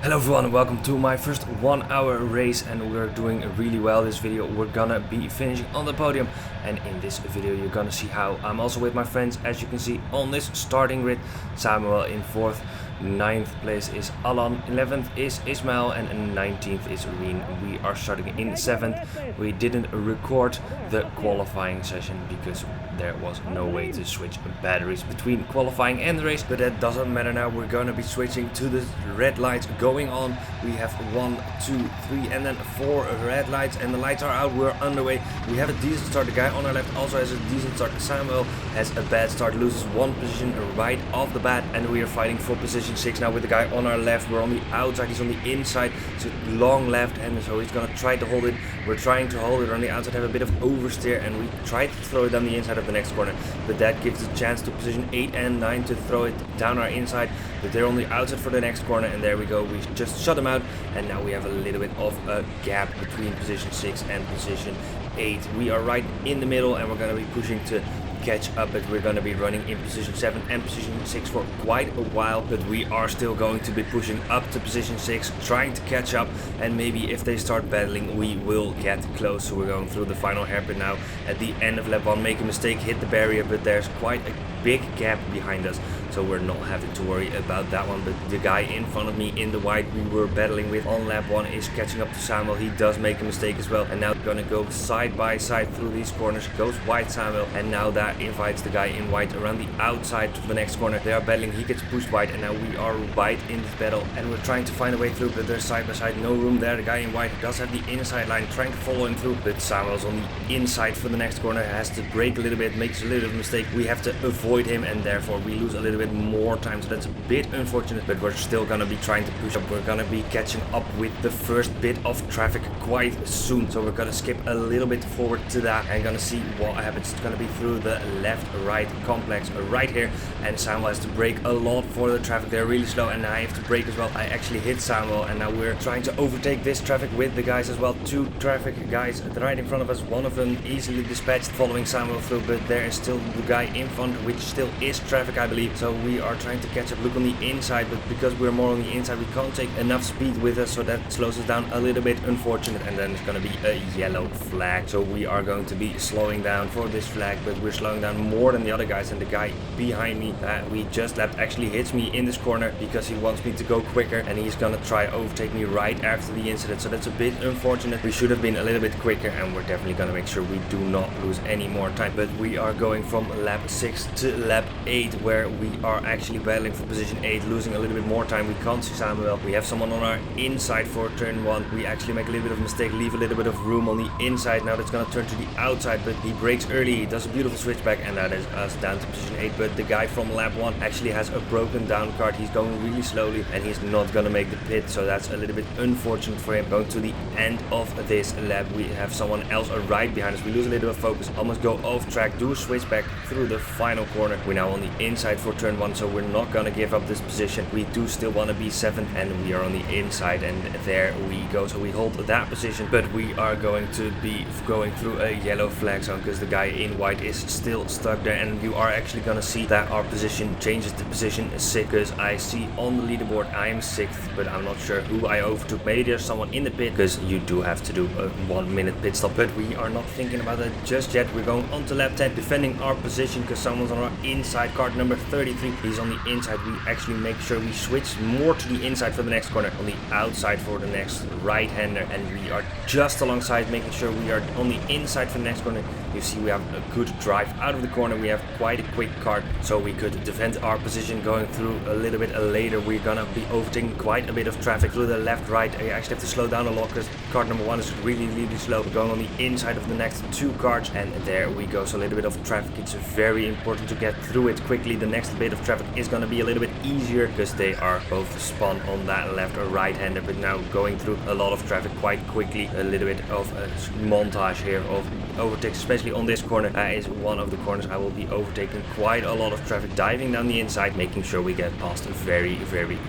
Hello everyone and welcome to my first 1 hour race, and we're doing really well this video. We're gonna be finishing on the podium, and in this video you're gonna see how I'm also with my friends, as you can see on this starting grid. Samuel in 4th, 9th place is Alan, 11th is Ismail, and 19th is Reen. We are starting in 7th. We didn't record the qualifying session because there was no way to switch batteries between qualifying and the race, but that doesn't matter now. We're gonna be switching to the red lights going on. We have 1, 2, 3 and then 4 red lights, and the lights are out. We're underway. We have a decent start. The guy on our left also has a decent start. Samuel has a bad start, loses 1 position right off the bat, and we are fighting for position 6 now with the guy on our left. We're on the outside, he's on the inside. It's a long left hand, so he's gonna try to hold it. We're trying to hold it on the outside, have a bit of oversteer, and we try to throw it down the inside of the next corner, but that gives a chance to position 8 and 9 to throw it down our inside, but they're on the outside for the next corner, and there we go. We just shut them out, and now we have a little bit of a gap between position 6 and position 8. We are right in the middle, and we're going to be pushing to catch up, but we're going to be running in position 7 and position 6 for quite a while, but we are still going to be pushing up to position 6, trying to catch up, and maybe if they start battling we will get close. So we're going through the final hairpin now at the end of lap 1, make a mistake, hit the barrier, but there's quite a big gap behind us, so we're not having to worry about that one. But the guy in front of me in the white we were battling with on lap 1 is catching up to Samuel. He does make a mistake as well, and now gonna go side by side through these corners. Goes white Samuel, and now that invites the guy in white around the outside to the next corner. They are battling, he gets pushed white, and now we are white in this battle, and we're trying to find a way through, but they're side by side, no room there. The guy in white does have the inside line, trying to follow him through, but Samuel's on the inside for the next corner, has to brake a little bit, makes a little bit of a mistake. We have to avoid him, and therefore we lose a little bit more time, so that's a bit unfortunate, but we're still gonna be trying to push up. We're gonna be catching up with the first bit of traffic quite soon, so we're gonna skip a little bit forward to that and gonna see what happens. It's gonna be through the left-right complex right here, and Samuel has to brake a lot for the traffic. They're really slow, and I have to brake as well. I actually hit Samuel, and now we're trying to overtake this traffic with the guys as well. 2 traffic guys right in front of us, one of them easily dispatched following Samuel through, but there is still the guy in front, which still is traffic, I believe. So we are trying to catch up. Look on the inside, but because we're more on the inside we can't take enough speed with us, so that slows us down a little bit, unfortunate. And then it's going to be a yellow flag, so we are going to be slowing down for this flag, but we're slowing down more than the other guys, and the guy behind me that we just left actually hits me in this corner because he wants me to go quicker, and he's gonna try overtake me right after the incident, so that's a bit unfortunate. We should have been a little bit quicker, and we're definitely gonna make sure we do not lose any more time. But we are going from lap 6 to lap 8, where we are actually battling for position 8, losing a little bit more time. We can't see Samuel. We have someone on our inside for turn 1. We actually make a little bit of a mistake, leave a little bit of room on the inside. Now that's gonna turn to the outside, but he brakes early, he does a beautiful switchback, and that is us down to position 8. But the guy from lap 1 actually has a broken down kart. He's going really slowly, and he's not gonna make the pit, so that's a little bit unfortunate for him. Going to the end of this lap, we have someone else right behind us. We lose a little bit of focus, almost go off track, do a switchback through the final corner. We're now on the inside for turn 1, so we're not gonna give up this position. We do still want to be 7th, and we are on the inside, and there we go. So we hold that position, but we are going to be going through a yellow flag zone because the guy in white is still stuck there, and you are actually gonna see that our position changes to position 6, because I see on the leaderboard I am 6th, but I'm not sure who I overtook. Maybe there's someone in the pit, because you do have to do a 1-minute pit stop, but we are not thinking about that just yet. We're going on to lap 10, defending our position because someone's on our inside. Card number 33, he's on the inside. We actually make sure we switch more to the inside for the next corner, on the outside for the next right-hander, and we are just alongside, making sure we are on the inside for the next corner. You see we have a good drive out of the corner. We have quite a quick kart, so we could defend our position. Going through a little bit later, we're gonna be overtaking quite a bit of traffic through the left-right. I actually have to slow down a lot because kart number 1 is really slow. We're going on the inside of the next 2 karts, and there we go. So a little bit of traffic, it's very important to get through it quickly. The next bit of traffic is gonna be a little bit easier because they are both spun on that left or right-hander, but now going through a lot of traffic quite quickly. A little bit of a montage here of overtakes, especially on this corner. That is one of the corners I will be overtaking quite a lot of traffic, diving down the inside, making sure we get past very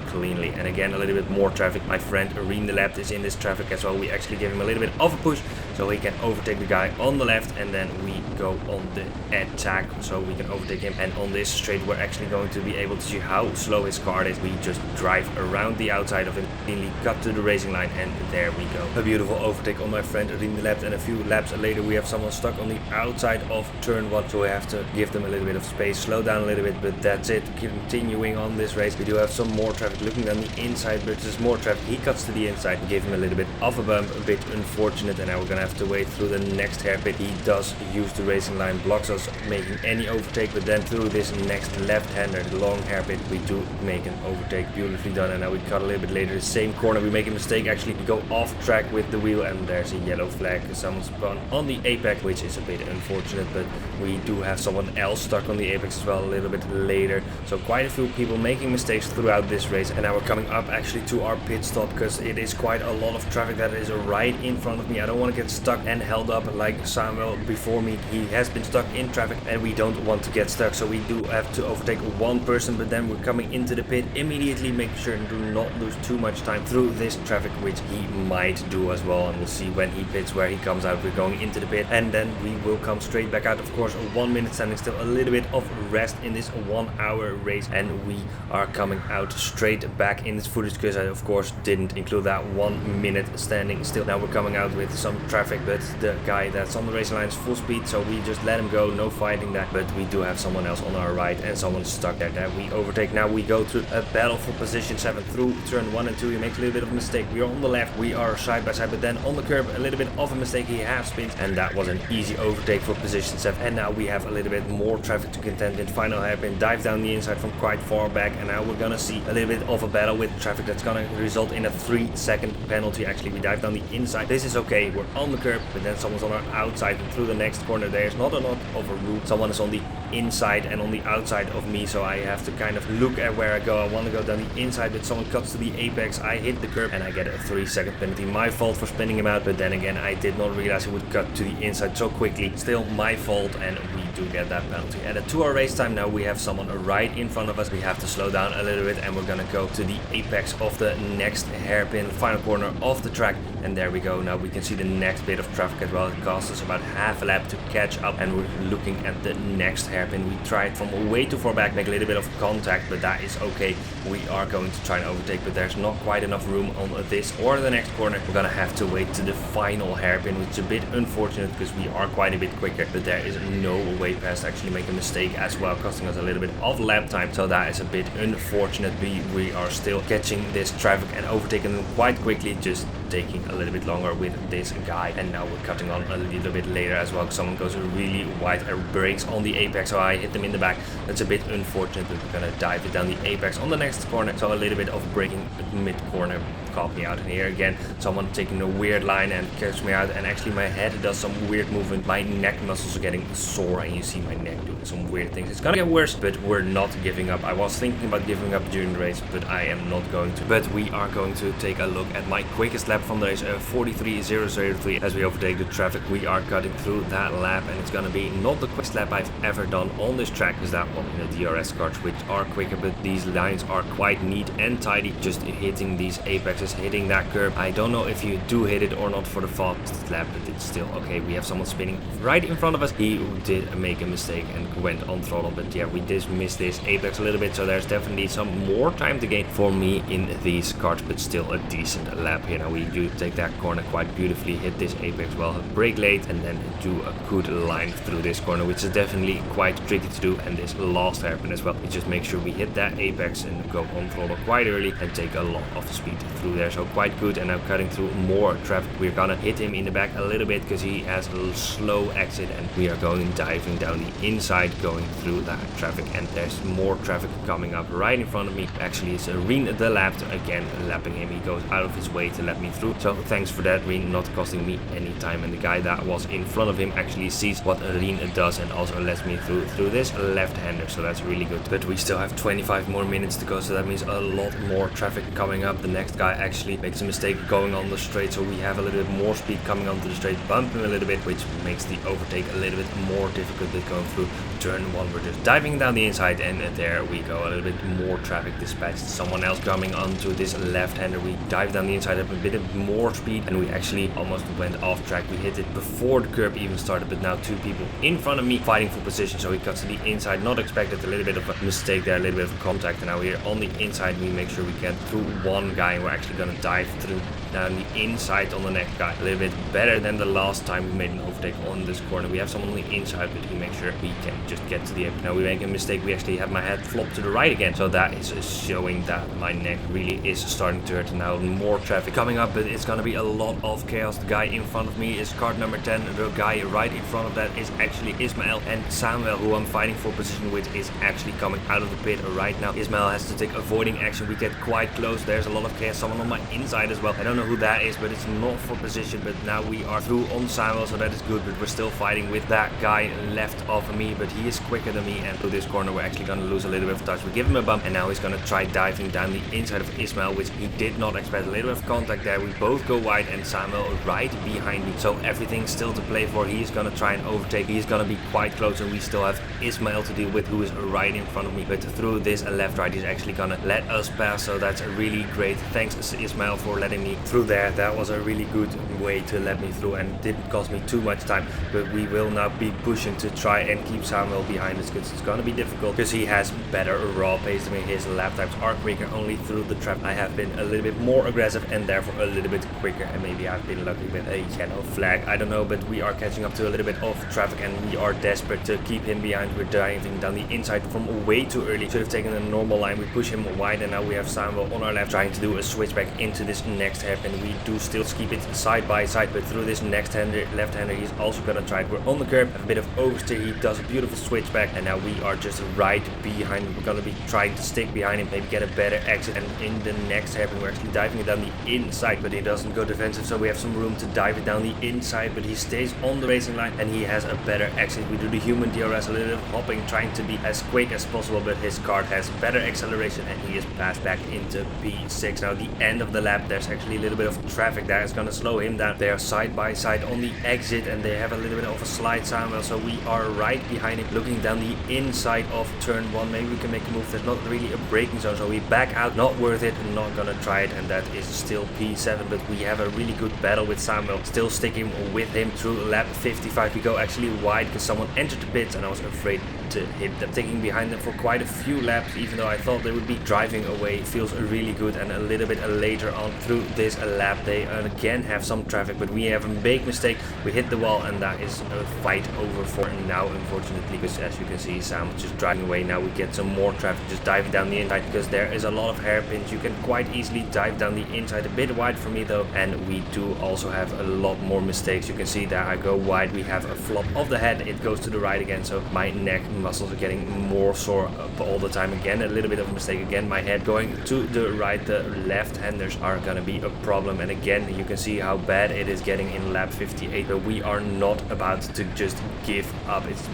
cleanly. And again, a little bit more traffic. My friend Reen the Lab is in this traffic as well. We actually give him a little bit of a push, so he can overtake the guy on the left, and then we go on the attack so we can overtake him. And on this straight we're actually going to be able to see how slow his car is. We just drive around the outside of him, cleanly cut to the racing line, and there we go. A beautiful overtake on my friend Inlap, and a few laps later we have someone stuck on the outside of turn 1, so we have to give them a little bit of space, slow down a little bit, but that's it. Continuing on this race, we do have some more traffic looking down the inside, but there's more traffic. He cuts to the inside, gave him a little bit of a bump, a bit unfortunate, and now we're gonna have to wait through the next hairpin. He does use the racing line, blocks us making any overtake, but then through this next left-hander, the long hairpin, we do make an overtake. Beautifully done. And now we cut a little bit later, the same corner, we make a mistake. Actually, we go off track with the wheel, and there's a yellow flag. Someone spun on the apex, which is a bit unfortunate, but we do have someone else stuck on the apex as well a little bit later. So quite a few people making mistakes throughout this race, and now we're coming up actually to our pit stop, because it is quite a lot of traffic that is right in front of me. I don't want to get stuck and held up like Samuel before me. He has been stuck in traffic, and we don't want to get stuck, so we do have to overtake one person, but then we're coming into the pit immediately. Make sure to do not lose too much time through this traffic, which he might do as well, and we'll see when he pits where he comes out. We're going into the pit, and then we will come straight back out. Of course, 1 minute standing still, a little bit of rest in this 1 hour race, and we are coming out straight back in this footage, because I of course didn't include that 1 minute standing still. Now we're coming out with some traffic, but the guy that's on the racing line is full speed, so we just let him go, no fighting that. But we do have someone else on our right, and someone stuck there that we overtake. Now we go to a battle for position 7 through turn 1 and 2. He makes a little bit of a mistake. We are on the left, we are side by side, but then on the curb a little bit of a mistake. He half spins, and that was an easy overtake for position 7. And now we have a little bit more traffic to contend with. Final hairpin, dive down the inside from quite far back, and now we're gonna see a little bit of a battle with traffic that's gonna result in a 3-second penalty. Actually, we dive down the inside. This is okay, we're on the curb, but then someone's on our outside, and through the next corner there's not a lot of a route. Someone is on the inside and on the outside of me, so I have to kind of look at where I go. I want to go down the inside, but someone cuts to the apex. I hit the curb, and I get a 3-second penalty. My fault for spinning him out, but then again I did not realize he would cut to the inside so quickly. Still my fault, and we do get that penalty. At a 2-hour race time now, we have someone right in front of us. We have to slow down a little bit, and we're gonna go to the apex of the next hairpin, final corner of the track, and there we go. Now we can see the next bit of traffic as well. It costs us about half a lap to catch up, and we're looking at the next hairpin. We tried from way too far back, make a little bit of contact, but that is okay. We are going to try and overtake, but there's not quite enough room on this or the next corner. We're gonna have to wait to the final hairpin, which is a bit unfortunate because we are quite a bit quicker, but there is no way past actually make a mistake as well, costing us a little bit of lap time, so that is a bit unfortunate. We are still catching this traffic and overtaking them quite quickly, just taking a little bit longer with this guy. And now we're cutting on a little bit later as well. Someone goes really wide and brakes on the apex, so I hit them in the back. That's a bit unfortunate, but we're gonna dive it down the apex on the next corner. So a little bit of braking mid corner caught me out. And here again, someone taking a weird line and catches me out, and actually my head does some weird movement. My neck muscles are getting sore, and you see my neck doing some weird things. It's gonna get worse, but we're not giving up. I was thinking about giving up during the race, but I am not going to. But we are going to take a look at my quickest lap from the race, 43.003. As we overtake the traffic, we are cutting through that lap, and it's gonna be not the quickest lap I've ever done on this track, because that one in the DRS cards, which are quicker, but these lines are quite neat and tidy. Just hitting these apexes, hitting that curb. I don't know if you do hit it or not for the fastest lap, but it's still okay. We have someone spinning right in front of us. He did make a mistake and went on throttle, but yeah, we did miss this apex a little bit, so there's definitely some more time to gain for me in these cards, but still a decent lap here. Now we do take that corner quite beautifully, hit this apex well, brake late, and then do a good line through this corner, which is definitely quite tricky to do. And this last hairpin as well, we just make sure we hit that apex and go on throttle quite early and take a lot of speed through there, so quite good. And now cutting through more traffic, we're gonna hit him in the back a little bit because he has a slow exit, and we are going diving down the inside, going through that traffic. And there's more traffic coming up right in front of me. Actually, it's Rien the lapped again, lapping him. He goes out of his way to let me through, so thanks for that, Rien, not costing me any time. And the guy that was in front of him actually sees what Rien does and also lets me through this left-hander, so that's really good. But we still have 25 more minutes to go, so that means a lot more traffic coming up. The next guy actually makes a mistake going on the straight, so we have a little bit more speed coming onto the straight, bump him a little bit, which makes the overtake a little bit more difficult. But going through turn 1 we're just diving down the inside, and there we go, a little bit more traffic dispatched. Someone else coming onto this left-hander. We dive down the inside, have a bit of more speed, and we actually almost went off track. We hit it before the curb even started, but now 2 people in front of me fighting for position, so he cuts to the inside. Not expected, a little bit of a mistake there, a little bit of contact, and now here on the inside we make sure we get through one guy, and we're actually gonna dive through down the inside on the next guy. A little bit better than the last time we made an overtake on this corner. We have someone on the inside, but he makes sure we can just get to the end. Now we make a mistake, we actually have my head flop to the right again, so that is showing that my neck really is starting to hurt. Now more traffic coming up, but it's gonna be a lot of chaos. The guy in front of me is card number 10, the guy right in front of that is actually Ismael, and Samuel, who I'm fighting for position with, is actually coming out of the pit right now. Ismael has to take avoiding action. We get quite close, there's a lot of chaos, someone on my inside as well. I don't know who that is, but it's not for position. But now we are through on Samuel, so that is good, but we're still fighting with that guy left of me, but he is quicker than me, and through this corner we're actually going to lose a little bit of touch. We give him a bump, and now he's going to try diving down the inside of Ismael, which he did not expect. A little bit of contact there, we both go wide, and Samuel right behind me, so everything's still to play for. He is going to try and overtake, he is going to be quite close, and we still have Ismael to deal with, who is right in front of me. But through this left-right he's actually going to let us pass, so that's really great. Thanks Ismael for letting me through there. That was a really good way to let me through, and it didn't cost me too much time. But we will now be pushing to try and keep Samuel behind us, because it's going to be difficult, because he has better raw pace than me. His lap times are quicker. Only through the trap I have been a little bit more aggressive, and therefore a little bit quicker, and maybe I've been lucky with a yellow flag, I don't know. But we are catching up to a little bit of traffic, and we are desperate to keep him behind. We're diving down the inside from way too early. Should have taken a normal line. We push him wide, and now we have Samuel on our left trying to do a switchback into this next hairpin. We do still keep it side by side, but through this next left-hander he's also gonna try it. We're on the curb, have a bit of oversteer, he does a beautiful switchback, and now we are just right behind him. We're gonna be trying to stick behind him, maybe get a better exit, and in the next hairpin we're actually diving it down the inside, but he doesn't go defensive, so we have some room to dive it down the inside, but he stays on the racing line, and he has a better exit. We do the human DRS, a little bit of hopping, trying to be as quick as possible, but his kart has better acceleration, and he is passed back into P6. Now the end of the lap, there's actually a little bit of traffic that is gonna slow him down. They are side by side on the exit, and they have a little bit of a slide, Samuel, so we are right behind him, looking down the inside of turn 1. Maybe we can make a move. There's not really a braking zone, so we back out. Not worth it, not gonna try it, and that is still P7. But we have a really good battle with Samuel, still sticking with him through lap 55. We go actually wide because someone entered the pits, and I was afraid to hit them. Taking behind them for quite a few laps, even though I thought they would be driving away. Feels really good. And a little bit later on through this lap they again have some traffic, but we have a big mistake. We hit the wall, and that is a fight over for now, unfortunately, because as you can see Sam just driving away. Now we get some more traffic, just diving down the inside, because there is a lot of hairpins. You can quite easily dive down the inside, a bit wide for me though, and we do also have a lot more mistakes. You can see that I go wide, we have a flop of the head, it goes to the right again, so my neck muscles are getting more sore up all the time. Again, a little bit of a mistake, again my head going to the right. The left-handers are gonna be a problem, and again you can see how bad it is getting in lap 58, but we are not about to just give up. It's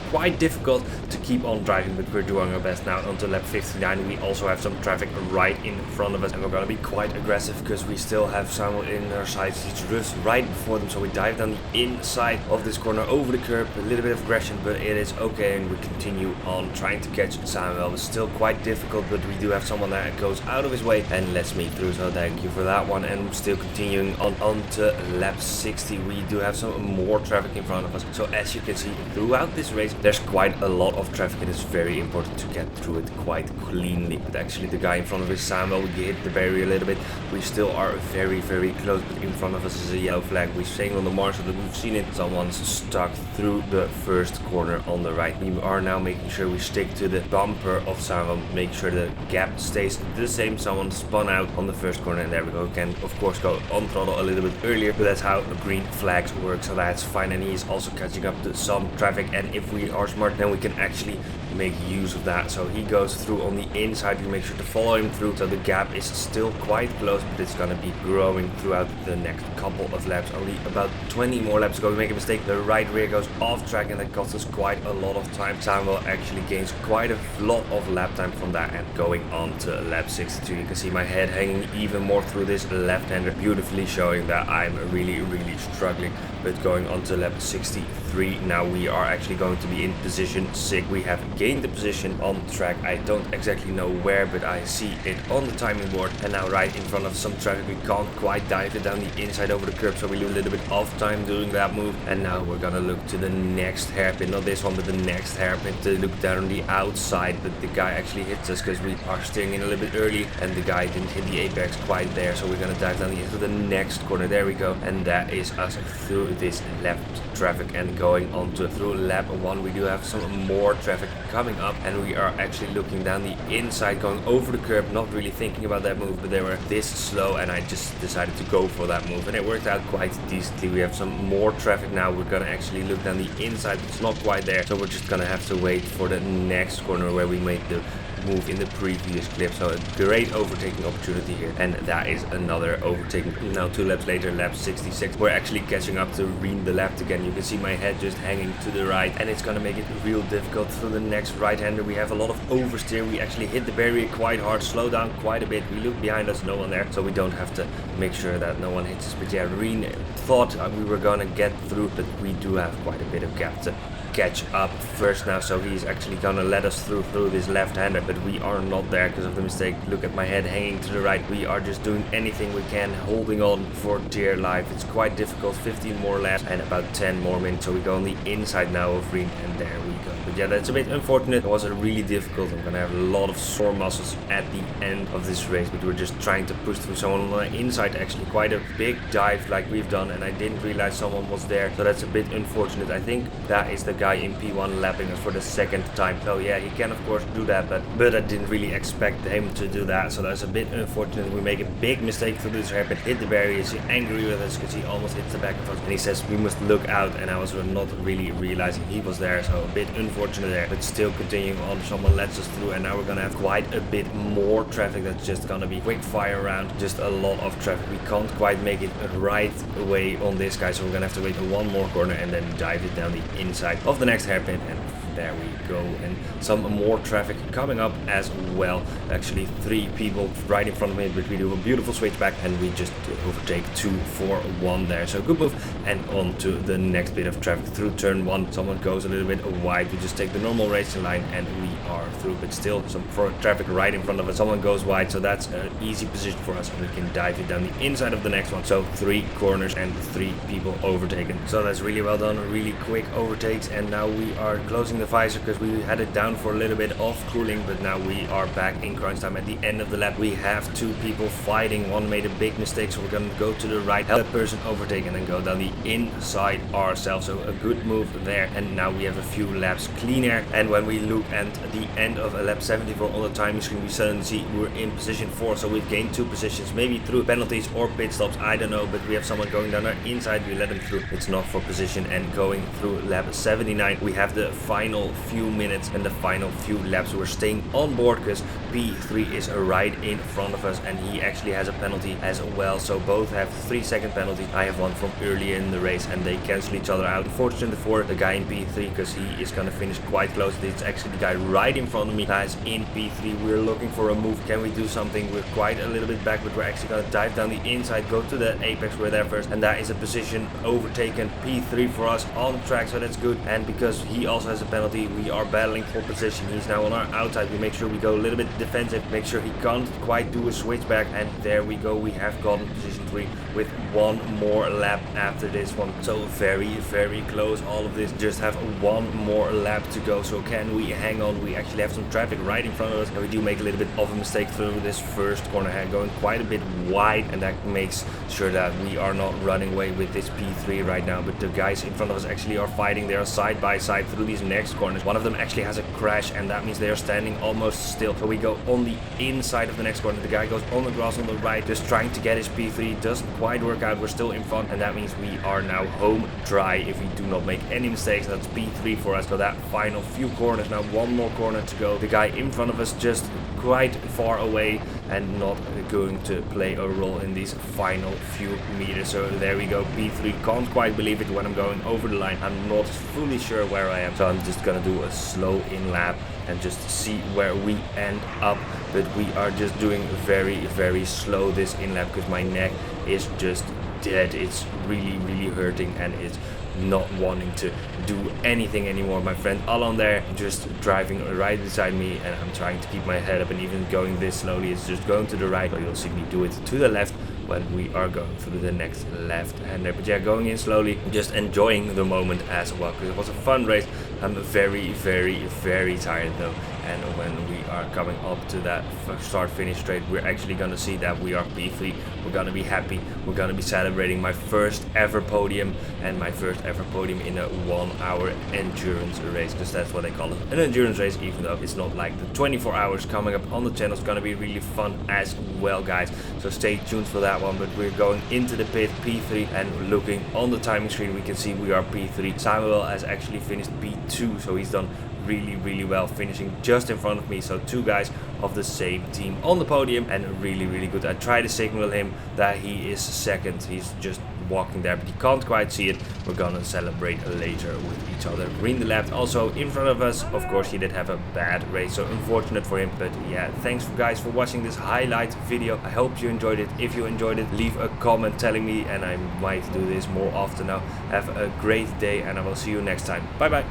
quite difficult to keep on driving, but we're doing our best now until lap 59. We also have some traffic right in front of us, and we're gonna be quite aggressive because we still have Samuel in our sights. He's just right before them, so we dive down the inside of this corner over the curb. A little bit of aggression, but it is okay, and we continue on trying to catch Samuel. It's still quite difficult, but we do have someone that goes out of his way and lets me through, so thank you for that one. And still continuing on to lap 60. We do have some more traffic in front of us, so as you can see throughout this race there's quite a lot of traffic, and it's very important to get through it quite cleanly. But actually the guy in front of us, Samuel, we hit the barrier a little bit. We still are very close, but in front of us is a yellow flag. We're staying on the marshal, that we've seen it. Someone's stuck through the first corner on the right. We are now making sure we stick to the bumper of Samuel, make sure the gap stays the same. Someone spun out on the first corner, and there we go. We can of course go on throttle a little bit earlier, but that's how green flags work, so that's fine. And he's also catching up to some traffic, and if we are smart, then we can actually make use of that. So he goes through on the inside. We make sure to follow him through. So the gap is still quite close, but it's gonna be growing throughout the next couple of laps. Only about 20 more laps to go. We make a mistake. The right rear goes off track, and that costs us quite a lot of time. Samuel actually gains quite a lot of lap time from that, and going on to lap 62. You can see my head hanging even more through this left-hander, beautifully showing that I'm really struggling. But going on to lap 63, now we are actually going to be in position 6. We have gained the position on track. I don't exactly know where, but I see it on the timing board. And now right in front of some traffic, we can't quite dive it down the inside over the curb, so we lose a little bit of time doing that move. And now we're gonna look to the next hairpin, not this one, but the next hairpin, to look down on the outside. But the guy actually hits us because we are steering in a little bit early, and the guy didn't hit the apex quite there, so we're gonna dive down into the next corner. There we go, and that is us through this left traffic. And going on to through lap 1, we do have some more traffic coming up, and we are actually looking down the inside, going over the curb, not really thinking about that move, but they were this slow, and I just decided to go for that move, and it worked out quite decently. We have some more traffic now. We're gonna actually look down the inside, but it's not quite there, so we're just gonna have to wait for the next corner where we made the move in the previous clip. So a great overtaking opportunity here, and that is another overtaking. Now 2 laps later, lap 66, we're actually catching up to Reen the left again. You can see my head just hanging to the right, and it's gonna make it real difficult for the next right-hander. We have a lot of oversteer. We actually hit the barrier quite hard, slow down quite a bit. We look behind us, no one there, so we don't have to make sure that no one hits us. But yeah, Reen thought we were gonna get through, but we do have quite a bit of gap to catch up first now, so he's actually gonna let us through this left-hander, but we are not there because of the mistake. Look at my head hanging to the right. We are just doing anything we can, holding on for dear life. It's quite difficult. 15 more laps and about 10 more minutes, so we go on the inside now of Reen, and there we go. But yeah, that's a bit unfortunate. It was really difficult. I'm gonna have a lot of sore muscles at the end of this race, but we're just trying to push through. Someone on the inside, actually quite a big dive like we've done, and I didn't realize someone was there, so that's a bit unfortunate. I think that is the guy in P1 lapping us for the second time. So yeah, he can of course do that, but I didn't really expect him to do that, so that's a bit unfortunate. We make a big mistake through this hairpin, hit the barrier. He's angry with us because he almost hits the back of us, and he says we must look out, and I was not really realizing he was there, so a bit unfortunate there, but still continuing on. Someone lets us through, and now we're gonna have quite a bit more traffic. That's just gonna be quick fire round, just a lot of traffic. We can't quite make it right away on this guy, so we're gonna have to wait one more corner and then dive it down the inside of the next hairpin, and there we go. And some more traffic coming up as well. Actually 3 people right in front of me, but we do a beautiful switchback, and we just overtake 2 for 1 there. So good move, and on to the next bit of traffic through turn 1. Someone goes a little bit wide. We just take the normal racing line, and we are through, but still some traffic right in front of us. Someone goes wide, so that's an easy position for us, and we can dive it down the inside of the next one. So 3 corners and 3 people overtaken. So that's really well done, really quick overtakes, and now we are closing the visor because we had it down for a little bit of cooling, but now we are back in crunch time. At the end of the lap, we have 2 people fighting. One made a big mistake, so we're gonna go to the right, help that person overtake, and then go down the inside ourselves. So a good move there, and now we have a few laps cleaner. And when we look at the end of a lap 74 on the timing screen, we suddenly see we're in position 4, so we've gained 2 positions, maybe through penalties or pit stops, I don't know, but we have someone going down our inside. We let him through. It's not for position. And going through lap 79, we have the final few minutes and the final few laps. We're staying on board because P3 is right in front of us, and he actually has a penalty as well, so both have 3-second penalty. I have one from earlier in the race, and they cancel each other out. Unfortunately for the guy in P3, because he is gonna finish quite close. It's actually the guy right in front of me that is in P3. We're looking for a move. Can we do something? We're quite a little bit back, but we're actually gonna dive down the inside, go to the apex. We're there first, and that is a position overtaken. P3 for us on track, so that's good. And because he also has a penalty, we are battling for position. He's now on our outside. We make sure we go a little bit defensive, make sure he can't quite do a switchback, and there we go. We have gotten position 3 with 1 more lap after this one. So very close. All of this, just have 1 more lap to go. So can we hang on? We actually have some traffic right in front of us, and we do make a little bit of a mistake through this first corner, going quite a bit wide, and that makes sure that we are not running away with this P3 right now. But the guys in front of us actually are fighting. They are side by side through these next next corners. One of them actually has a crash, and that means they are standing almost still. So we go on the inside of the next corner. The guy goes on the grass on the right, just trying to get his P3. Doesn't quite work out. We're still in front, and that means we are now home dry if we do not make any mistakes. That's P3 for us. So that final few corners, now one more corner to go. The guy in front of us just quite far away and not going to play a role in these final few meters. So there we go, P3. Can't quite believe it when I'm going over the line. I'm not fully sure where I am, so I'm just gonna do a slow in lap and just see where we end up. But we are just doing very slow this in lap because my neck is just dead. It's really hurting, and it's not wanting to do anything anymore. My friend Alon there just driving right beside me, and I'm trying to keep my head up, and even going this slowly, it's just going to the right. So you'll see me do it to the left when we are going through the next left-hander. But yeah, going in slowly, just enjoying the moment as well, because it was a fun race. I'm very tired though, and when we are coming up to that start-finish straight, we're actually gonna see that we are P3. We're gonna be happy. We're gonna be celebrating my first ever podium, and my first ever podium in a 1 hour endurance race, because that's what they call it, an endurance race, even though it's not like the 24 hours coming up on the channel. It's gonna be really fun as well, guys, so stay tuned for that one. But we're going into the pit P3, and looking on the timing screen, we can see we are P3. Samuel has actually finished P2, so he's done really well, finishing just in front of me. So two guys of the same team on the podium, and really good. I try to signal him that he is second. He's just walking there, but he can't quite see it. We're gonna celebrate later with each other. Green the left also in front of us. Of course, he did have a bad race, so unfortunate for him. But yeah, thanks guys for watching this highlight video. I hope you enjoyed it. If you enjoyed it, leave a comment telling me, and I might do this more often now. Have a great day, and I will see you next time. Bye bye.